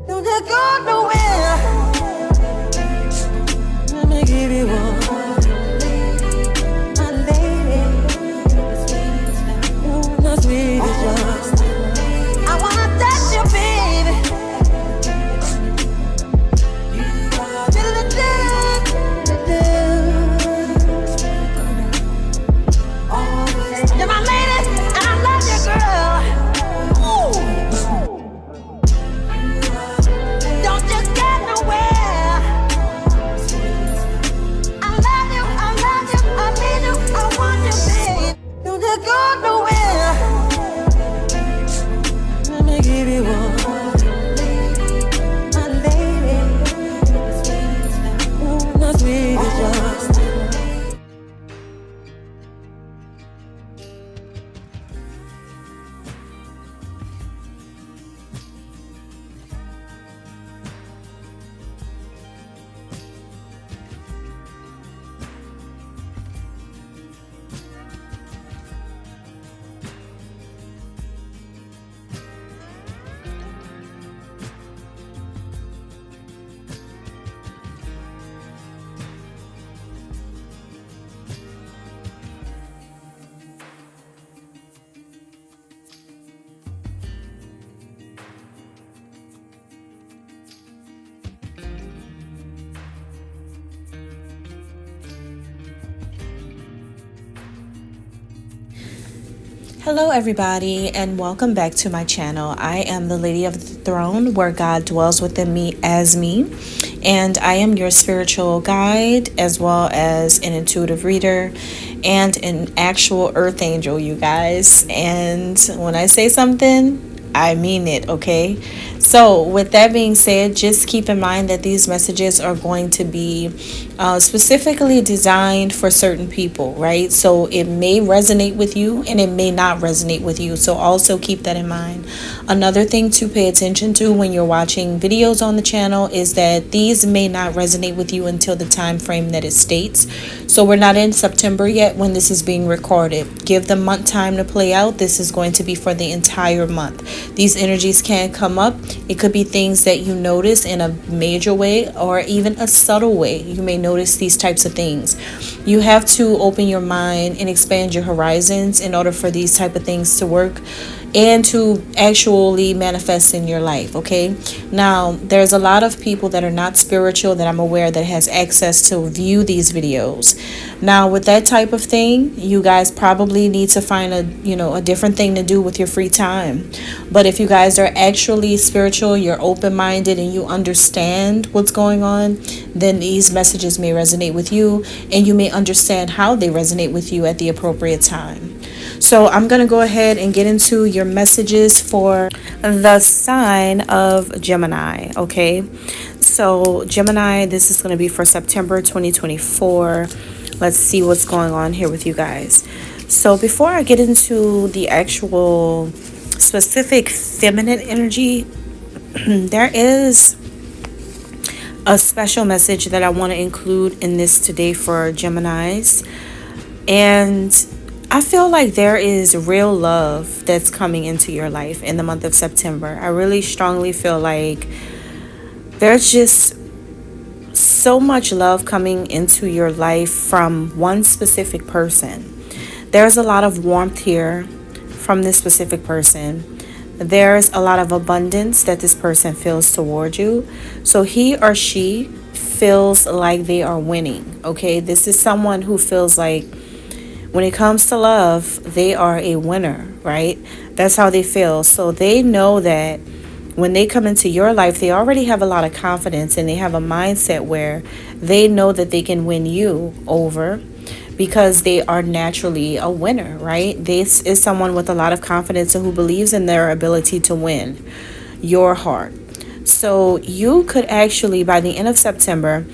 Don't let go nowhere. Let me give you one. My lady. You're the sweetest one. I wanna touch you, baby. You're my lady, and I love you, girl. Ooh. Don't you get nowhere. I love you, I need you, I want you, baby. Don't you go nowhere. Let me give you one. My lady. Ooh, the sweetest one. Hello everybody, and welcome back to my channel. I am the Lady of the Throne, where God dwells within me as me, and I am your spiritual guide as well as an intuitive reader and an actual earth angel, you guys. And when I say something, I mean it, okay? So with that being said, just keep in mind that these messages are going to be specifically designed for certain people, right? So it may resonate with you and it may not resonate with you. So also keep that in mind. Another thing to pay attention to when you're watching videos on the channel is that these may not resonate with you until the time frame that it states. So we're not in September yet when this is being recorded. Give the month time to play out. This is going to be for the entire month. These energies can come up. It could be things that you notice in a major way or even a subtle way. You may notice these types of things. You have to open your mind and expand your horizons in order for these type of things to work and to actually manifest in your life, okay? Now, there's a lot of people that are not spiritual that I'm aware that has access to view these videos. Now, with that type of thing, you guys probably need to find a different thing to do with your free time. But if you guys are actually spiritual, you're open-minded and you understand what's going on, then these messages may resonate with you and you may understand how they resonate with you at the appropriate time. So I'm going to go ahead and get into your messages for the sign of Gemini, okay? So Gemini, this is going to be for September 2024. Let's see what's going on here with you guys. So before I get into the actual specific feminine energy, there is a special message that I want to include in this today for Geminis. And I feel like there is real love that's coming into your life in the month of September. I really strongly feel like there's just so much love coming into your life from one specific person. There's a lot of warmth here from this specific person. There's a lot of abundance that this person feels toward you. So he or she feels like they are winning, okay? This is someone who feels like when it comes to love, they are a winner, right? That's how they feel. So they know that when they come into your life, they already have a lot of confidence and they have a mindset where they know that they can win you over because they are naturally a winner, right? This is someone with a lot of confidence and who believes in their ability to win your heart. So you could actually, by the end of September,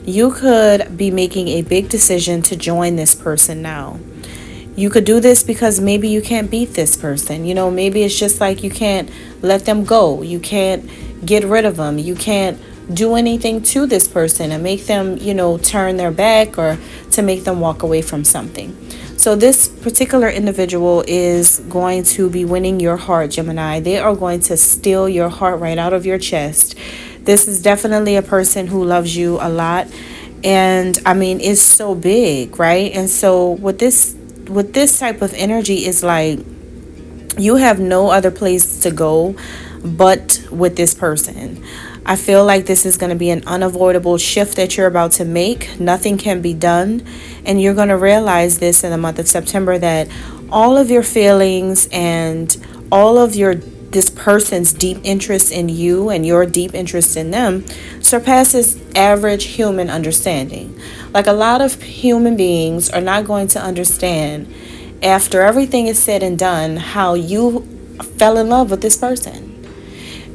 you could be making a big decision to join this person now. You could do this because maybe you can't beat this person. You know, maybe it's just like you can't let them go. You can't get rid of them. You can't do anything to this person and make them, turn their back or to make them walk away from something. So this particular individual is going to be winning your heart, Gemini. They are going to steal your heart right out of your chest. This is definitely a person who loves you a lot. And I mean, it's so big, right? And so with this type of energy is like you have no other place to go but with this person. I feel like this is going to be an unavoidable shift that you're about to make. Nothing can be done. And you're going to realize this in the month of September, that all of your feelings and all of this person's deep interest in you and your deep interest in them surpasses average human understanding. Like, a lot of human beings are not going to understand, after everything is said and done, how you fell in love with this person.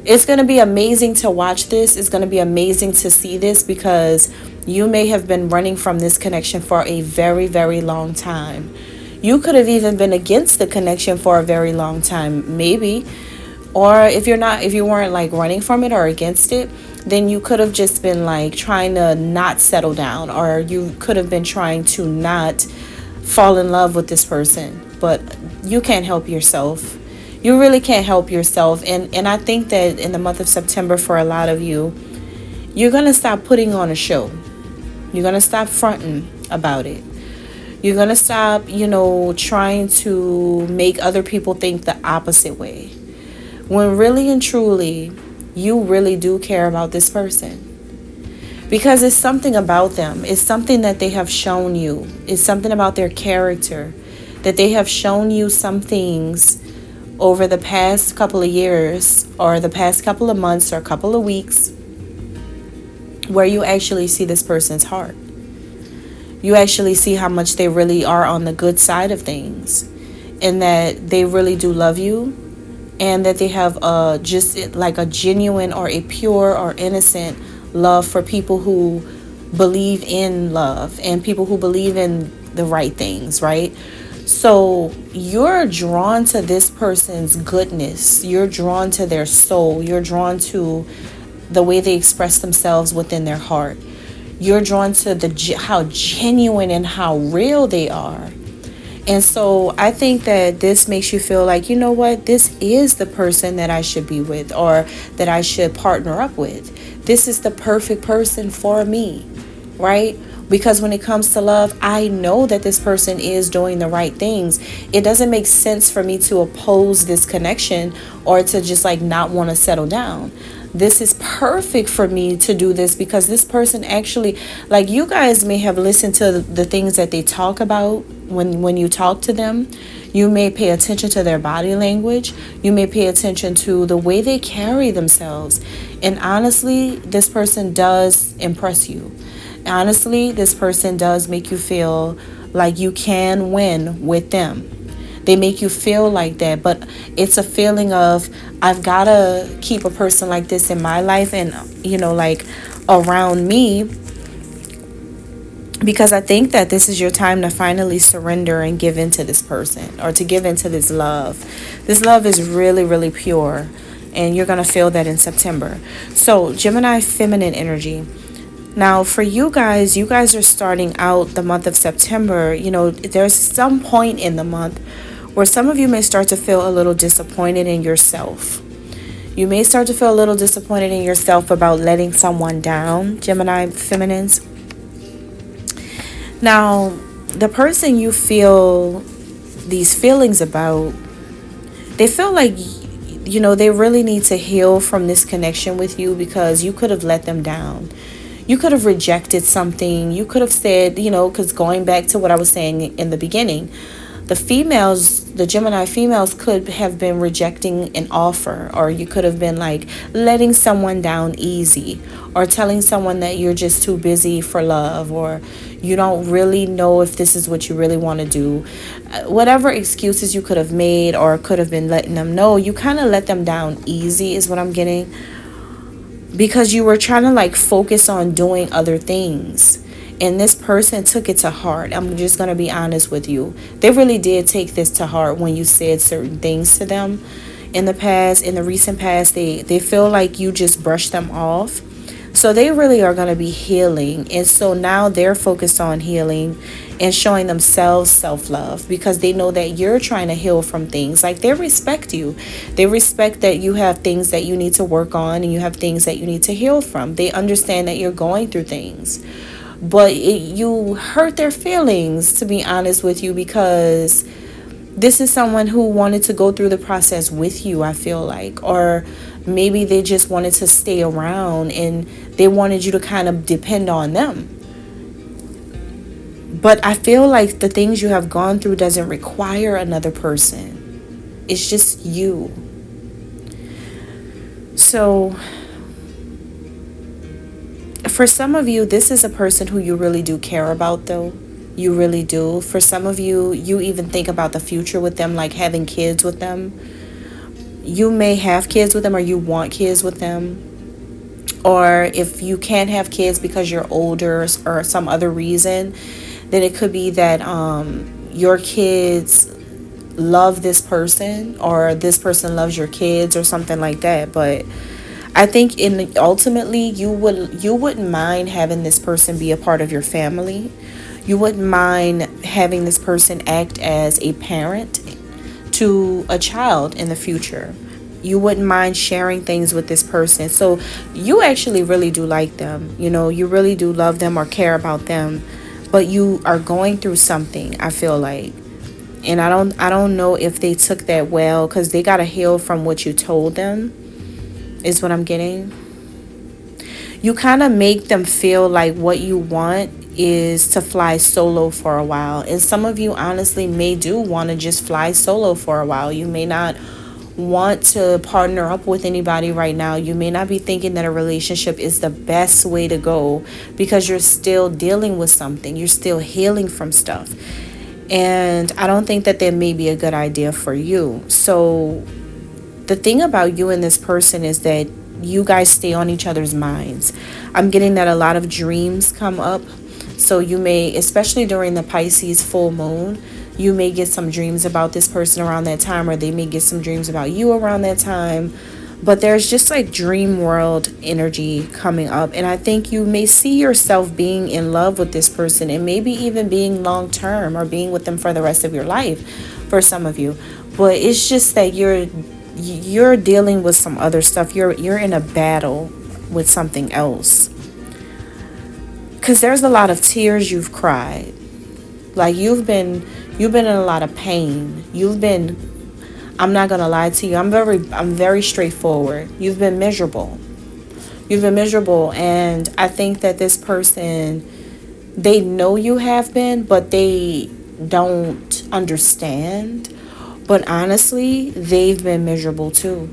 It's going to be amazing to watch this. It's going to be amazing to see this, because you may have been running from this connection for a very, very long time. You could have even been against the connection for a very long time, maybe. Or if you weren't like running from it or against it, then you could have just been like trying to not settle down, or you could have been trying to not fall in love with this person. But you can't help yourself. You really can't help yourself. And I think that in the month of September, for a lot of you, you're going to stop putting on a show. You're going to stop fronting about it. You're going to stop, trying to make other people think the opposite way. When really and truly, you really do care about this person. Because it's something about them. It's something that they have shown you. It's something about their character, that they have shown you some things over the past couple of years, or the past couple of months, or a couple of weeks, where you actually see this person's heart. You actually see how much they really are on the good side of things, and that they really do love you, and that they have just like a genuine or a pure or innocent love for people who believe in love and people who believe in the right things, right? So you're drawn to this person's goodness. You're drawn to their soul. You're drawn to the way they express themselves within their heart. You're drawn to how genuine and how real they are. And so I think that this makes you feel like, you know what, this is the person that I should be with, or that I should partner up with. This is the perfect person for me, right? Because when it comes to love, I know that this person is doing the right things. It doesn't make sense for me to oppose this connection, or to just like not want to settle down. This is perfect for me to do this, because this person actually, like, you guys may have listened to the things that they talk about when you talk to them. You may pay attention to their body language. You may pay attention to the way they carry themselves. And honestly, this person does impress you. Honestly, this person does make you feel like you can win with them. They make you feel like that, but it's a feeling of, I've got to keep a person like this in my life and, like around me, because I think that this is your time to finally surrender and give into this person, or to give into this love. This love is really, really pure, and you're going to feel that in September. So Gemini feminine energy. Now, for you guys are starting out the month of September. There's some point in the month where some of you may start to feel a little disappointed in yourself. You may start to feel a little disappointed in yourself about letting someone down, Gemini feminines. Now, the person you feel these feelings about, they feel like, they really need to heal from this connection with you, because you could have let them down. You could have rejected something. You could have said, because going back to what I was saying in the beginning, the Gemini females could have been rejecting an offer, or you could have been like letting someone down easy, or telling someone that you're just too busy for love, or you don't really know if this is what you really want to do. Whatever excuses you could have made, or could have been letting them know, you kind of let them down easy is what I'm getting, because you were trying to like focus on doing other things. And this person took it to heart. I'm just going to be honest with you. They really did take this to heart when you said certain things to them in the past, in the recent past. They feel like you just brushed them off. So they really are going to be healing. And so now they're focused on healing and showing themselves self-love, because they know that you're trying to heal from things. Like, they respect you. They respect that you have things that you need to work on, and you have things that you need to heal from. They understand that you're going through things. But you hurt their feelings, to be honest with you, because this is someone who wanted to go through the process with you, I feel like. Or maybe they just wanted to stay around and they wanted you to kind of depend on them. But I feel like the things you have gone through doesn't require another person. It's just you. So for some of you, this is a person who you really do care about, though. You really do. For some of you, you even think about the future with them, like having kids with them. You may have kids with them, or you want kids with them. Or if you can't have kids because you're older or some other reason, then it could be that your kids love this person, or this person loves your kids, or something like that. But I think ultimately you wouldn't mind having this person be a part of your family. You wouldn't mind having this person act as a parent to a child in the future. You wouldn't mind sharing things with this person. So you actually really do like them. You really do love them or care about them. But you are going through something, I feel like. And I don't know if they took that well, because they got to heal from what you told them, is what I'm getting. You kind of make them feel like what you want is to fly solo for a while. And some of you honestly may do want to just fly solo for a while. You may not want to partner up with anybody right now. You may not be thinking that a relationship is the best way to go, because you're still dealing with something. You're still healing from stuff. And I don't think that may be a good idea for you. So the thing about you and this person is that you guys stay on each other's minds. I'm getting that a lot of dreams come up. So you may, especially during the Pisces full moon, you may get some dreams about this person around that time, or they may get some dreams about you around that time. But there's just like dream world energy coming up. And I think you may see yourself being in love with this person, and maybe even being long term, or being with them for the rest of your life for some of you. But it's just that you're dealing with some other stuff. You're in a battle with something else. Because there's a lot of tears you've cried. Like you've been in a lot of pain. I'm not gonna lie to you. I'm very straightforward. You've been miserable. And I think that this person, they know you have been, but they don't understand. But honestly, they've been miserable too.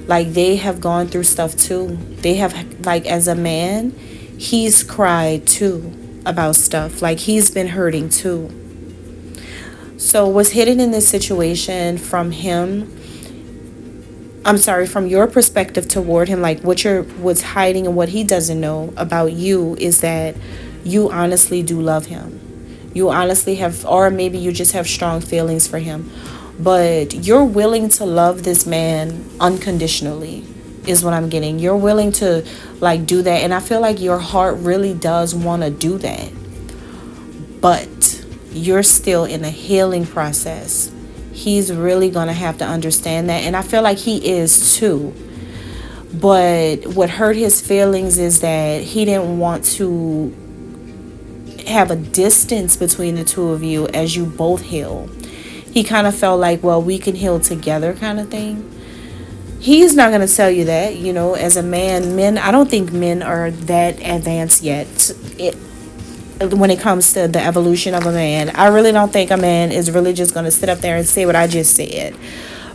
Like, they have gone through stuff too. They have, like, as a man, he's cried too about stuff. Like, he's been hurting too. So what's hidden in this situation from your perspective toward him, like what's hiding and what he doesn't know about you, is that you honestly do love him. You honestly have, or maybe you just have strong feelings for him. But you're willing to love this man unconditionally, is what I'm getting. You're willing to like do that. And I feel like your heart really does want to do that. But you're still in a healing process. He's really going to have to understand that. And I feel like he is too. But what hurt his feelings is that he didn't want to have a distance between the two of you as you both heal. He kind of felt like, well, we can heal together kind of thing. He's not going to tell you that, as a man. I don't think men are that advanced yet. When it comes to the evolution of a man, I really don't think a man is really just going to sit up there and say what I just said.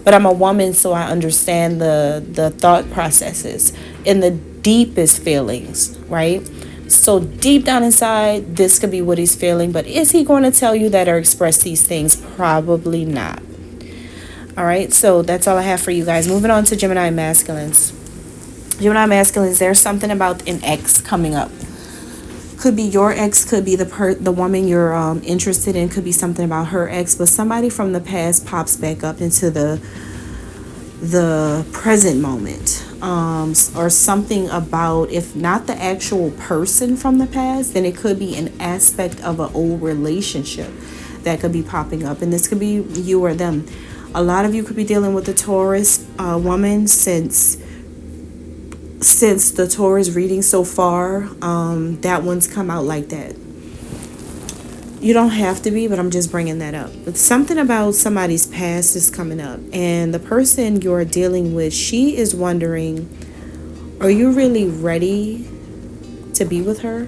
But I'm a woman, so I understand the thought processes and the deepest feelings, right? So deep down inside, this could be what he's feeling. But is he going to tell you that or express these things? Probably not. All right, so that's all I have for you guys. Moving on to Gemini masculines. Gemini masculines, there's something about an ex coming up. Could be your ex, could be the woman you're interested in, could be something about her ex, but somebody from the past pops back up into the present moment. or something about, if not the actual person from the past, then it could be an aspect of an old relationship that could be popping up. And this could be you or them. A lot of you could be dealing with the Taurus woman since the Taurus reading so far. That one's come out like that. You don't have to be, but I'm just bringing that up. But something about somebody's past is coming up. And the person you're dealing with, she is wondering, are you really ready to be with her?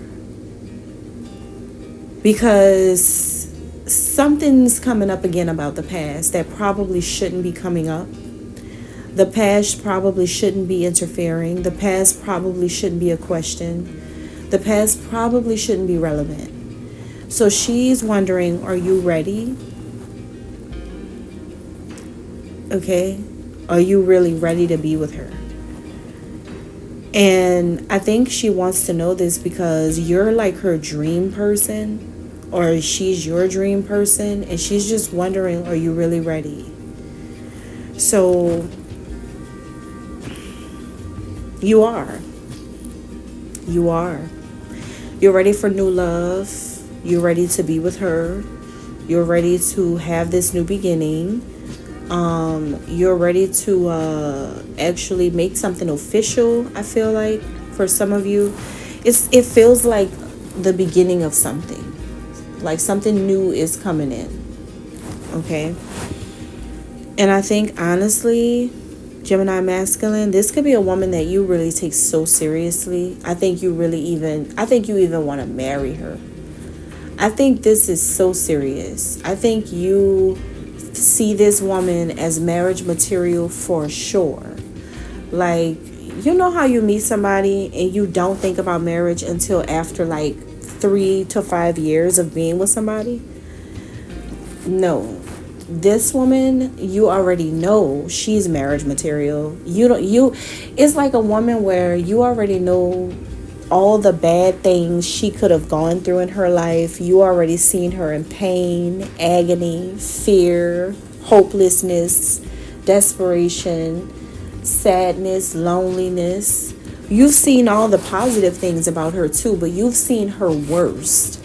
Because something's coming up again about the past that probably shouldn't be coming up. The past probably shouldn't be interfering. The past probably shouldn't be a question. The past probably shouldn't be relevant. So she's wondering, are you ready? Okay. Are you really ready to be with her? And I think she wants to know this because you're like her dream person, or she's your dream person, and she's just wondering, are you really ready? So you are. You are. You're ready for new love. You're ready to be with her. You're ready to have this new beginning. You're ready to actually make something official, I feel like, for some of you. It feels like the beginning of something. Like something new is coming in. Okay? And I think, honestly, Gemini masculine, this could be a woman that you really take so seriously. I think you even want to marry her. I think this is so serious. I think you see this woman as marriage material for sure. Like, you know how you meet somebody and you don't think about marriage until after like 3 to 5 years of being with somebody? No. This woman, you already know she's marriage material. It's like a woman where you already know all the bad things she could have gone through in her life. You already seen her in pain, agony, fear, hopelessness, desperation, sadness, loneliness. You've seen all the positive things about her too, but you've seen her worst.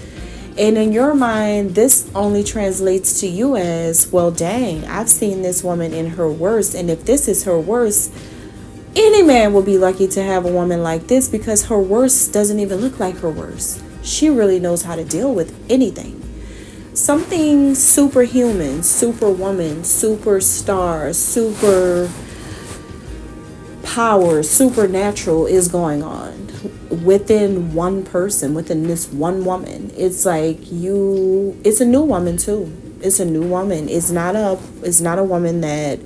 And in your mind, this only translates to you as, well, dang, I've seen this woman in her worst. And if this is her worst, any man will be lucky to have a woman like this, because her worst doesn't even look like her worst. She really knows how to deal with anything. Something superhuman, superwoman, superstar, super power, supernatural is going on within one person, within this one woman. It's like it's a new woman too. It's a new woman. It's not a woman that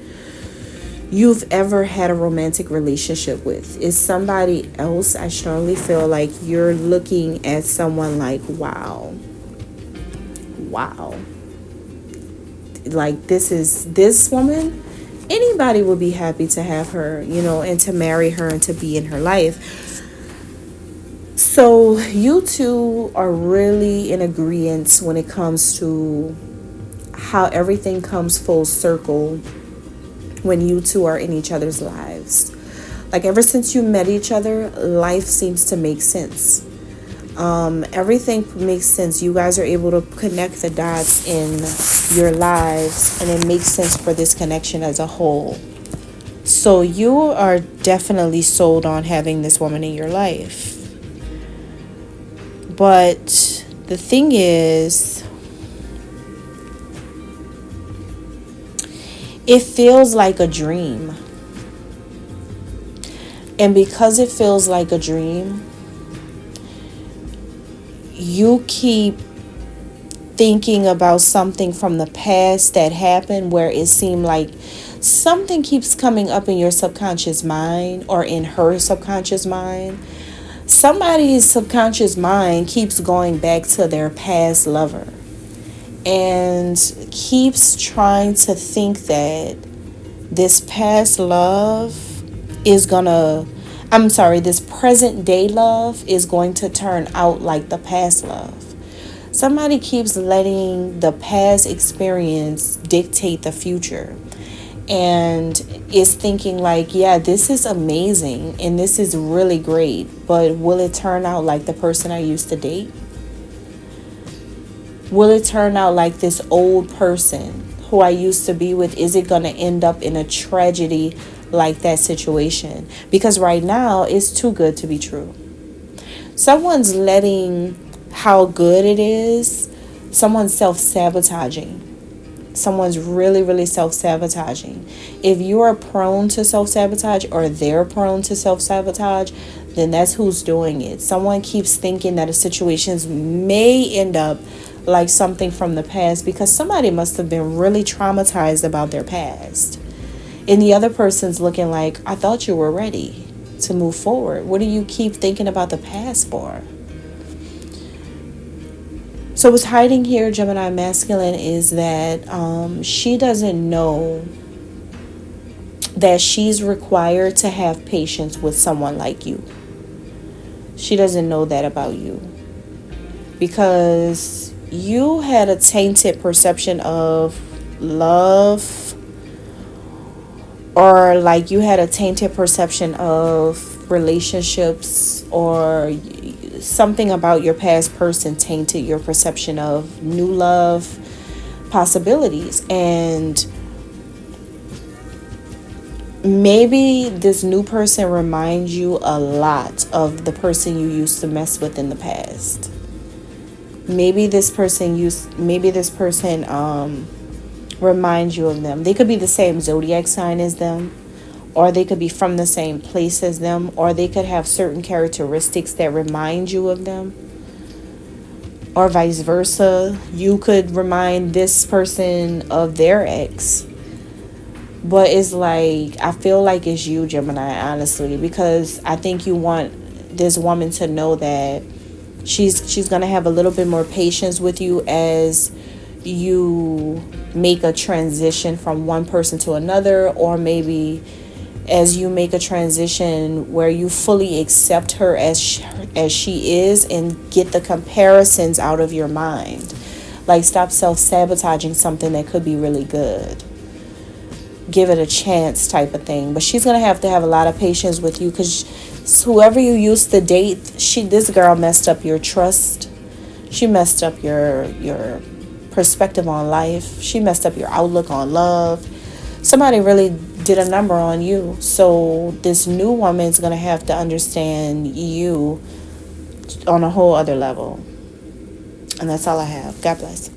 you've ever had a romantic relationship with. It's somebody else. I strongly feel like you're looking at someone like, wow, like this woman, anybody would be happy to have her, and to marry her and to be in her life. So you two are really in agreement when it comes to how everything comes full circle when you two are in each other's lives. Like, ever since you met each other, life seems to make sense. Everything makes sense. You guys are able to connect the dots in your lives, and it makes sense for this connection as a whole. So you are definitely sold on having this woman in your life. But the thing is, it feels like a dream. And because it feels like a dream, you keep thinking about something from the past that happened, where it seemed like something keeps coming up in your subconscious mind, or in her subconscious mind. Somebody's subconscious mind keeps going back to their past lover and keeps trying to think that this past love is this present day love is going to turn out like the past love. Somebody keeps letting the past experience dictate the future. and is thinking like, yeah, this is amazing and this is really great, but will it turn out like the person I used to date? Will it turn out like this old person who I used to be with? Is it going to end up in a tragedy like that situation? Because right now it's too good to be true. Someone's letting how good it is, someone's self-sabotaging. Someone's really, really self-sabotaging. If you are prone to self-sabotage, or they're prone to self-sabotage, then that's who's doing it. Someone keeps thinking that a situation may end up like something from the past, because somebody must have been really traumatized about their past. And the other person's looking like, I thought you were ready to move forward. What do you keep thinking about the past for? So what's hiding here, Gemini masculine, is that she doesn't know that she's required to have patience with someone like you. She doesn't know that about you, because you had a tainted perception of love, or like you had a tainted perception of relationships, or something about your past person tainted your perception of new love possibilities. And maybe this new person reminds you a lot of the person you used to mess with in the past. Maybe this person reminds you of them. They could be the same zodiac sign as them, or they could be from the same place as them, or they could have certain characteristics that remind you of them, or vice versa. You could remind this person of their ex. But it's like, I feel like it's you, Gemini, honestly, because I think you want this woman to know that she's going to have a little bit more patience with you as you make a transition from one person to another, or maybe as you make a transition where you fully accept her as she is, and get the comparisons out of your mind. Like, stop self-sabotaging something that could be really good. Give it a chance, type of thing. But she's going to have a lot of patience with you, because whoever you used to date, this girl messed up your trust. She messed up your perspective on life. She messed up your outlook on love. Somebody really did a number on you. So this new woman is going to have to understand you on a whole other level. And that's all I have. God bless.